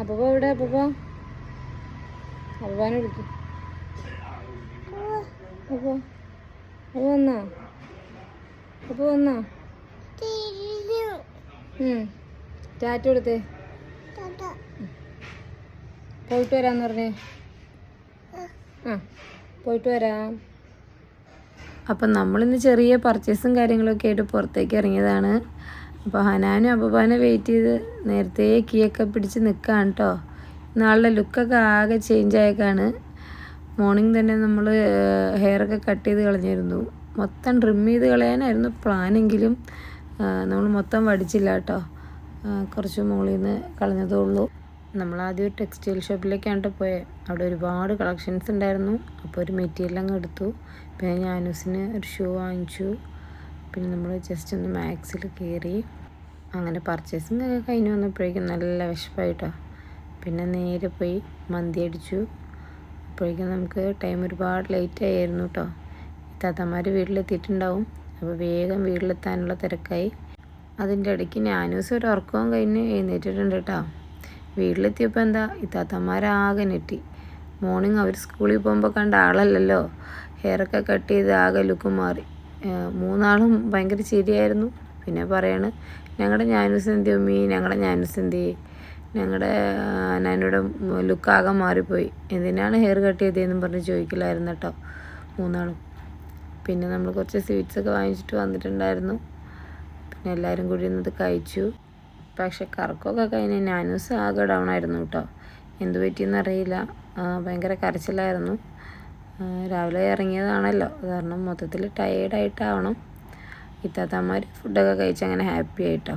അപ്പൂപ്പ എവിടെ? അപ്പൂപ്പാനെ വിളിക്കും. അപ്പോ വന്നാ? അപ്പോ വന്നാ? ടാറ്റ കൊടുത്തേ. പോയിട്ട് വരാന്ന് പറഞ്ഞേ. പോയിട്ട് വരാം. അപ്പം നമ്മളിന്ന് ചെറിയ പർച്ചേസും കാര്യങ്ങളൊക്കെ ആയിട്ട് പുറത്തേക്ക് ഇറങ്ങിയതാണ്. അപ്പോൾ ഹനാനും അപ്പൂപ്പാനെ വെയിറ്റ് ചെയ്ത് നേരത്തെ കീയൊക്കെ പിടിച്ച് നിൽക്കുകയാണ് കേട്ടോ. നാളുടെ ലുക്കൊക്കെ ആകെ ചേഞ്ച് ആയേക്കാണ്. മോർണിംഗ് തന്നെ നമ്മൾ ഹെയറൊക്കെ കട്ട് ചെയ്ത് കളഞ്ഞിരുന്നു. മൊത്തം ട്രിം ചെയ്ത് കളയാനായിരുന്നു പ്ലാനെങ്കിലും നമ്മൾ മൊത്തം വടിച്ചില്ല കേട്ടോ. കുറച്ച് മുകളിൽ നിന്ന് കളഞ്ഞതേ ഉള്ളൂ. നമ്മളാദ്യം ഒരു ടെക്സ്റ്റൈൽ ഷോപ്പിലേക്കാണ് പോയത്. അവിടെ ഒരുപാട് കളക്ഷൻസ് ഉണ്ടായിരുന്നു. അപ്പോൾ ഒരു മെറ്റീരിയൽ അങ്ങ് എടുത്തു. പിന്നെ ഞാനൂസിന് ഒരു ഷൂ വാങ്ങിച്ചു. പിന്നെ നമ്മൾ ജസ്റ്റ് ഒന്ന് മാക്സിൽ കയറി. അങ്ങനെ പർച്ചേസിങ് ഒക്കെ കഴിഞ്ഞ് വന്നപ്പോഴേക്കും നല്ല വിശപ്പായിട്ടോ. പിന്നെ നേരെ പോയി മന്തി അടിച്ചു. അപ്പോഴേക്കും നമുക്ക് ടൈം ഒരുപാട് ലേറ്റ് ആയിരുന്നു കേട്ടോ. താത്തമാർ വീട്ടിലെത്തിയിട്ടുണ്ടാവും. അപ്പോൾ വേഗം വീട്ടിലെത്താനുള്ള തിരക്കായി. അതിൻ്റെ ഇടയ്ക്ക് ഞാനൂസ് ഒരു ഉറക്കവും കഴിഞ്ഞ് എഴുന്നേറ്റിട്ടുണ്ട് കേട്ടോ. വീട്ടിലെത്തിയപ്പോൾ എന്താ ഇത്താത്തമാരാകെ നെറ്റി. മോർണിംഗ് അവർ സ്കൂളിൽ പോകുമ്പോൾ കണ്ട ആളല്ലല്ലോ. ഹെയറൊക്കെ കട്ട് ചെയ്ത് ആകെ ലുക്ക് മാറി. മൂന്നാളും ഭയങ്കര ചിരിയായിരുന്നു. പിന്നെ പറയാണ്, ഞങ്ങളുടെ ഞാനൂസ് എന്തി ഉമ്മി, ഞങ്ങളുടെ ഞാനൂസ് എന്തി, ഞങ്ങളുടെ നാനയുടെ ലുക്കാകെ മാറിപ്പോയി, എന്തിനാണ് ഹെയർ കട്ട് ചെയ്തതെന്നും പറഞ്ഞ് ചോദിക്കലായിരുന്നു കേട്ടോ മൂന്നാളും. പിന്നെ നമ്മൾ കുറച്ച് സ്വീറ്റ്സൊക്കെ വാങ്ങിച്ചിട്ട് വന്നിട്ടുണ്ടായിരുന്നു. പിന്നെ എല്ലാവരും കൂടി ഇന്നത് കഴിച്ചു. പക്ഷെ കറക്കമൊക്കെ കഴിഞ്ഞ് നാനൂസ് ആകെ ഡൗൺ ആയിരുന്നു കേട്ടോ. എന്ത് പറ്റിയെന്ന് അറിയില്ല. ഭയങ്കര കരച്ചിലായിരുന്നു. രാവിലെ ഇറങ്ങിയതാണല്ലോ, കാരണം മൊത്തത്തിൽ ടയേർഡായിട്ടാവണം. ഇത്താത്തമാർ ഫുഡൊക്കെ കഴിച്ച് അങ്ങനെ ഹാപ്പി ആയിട്ടോ.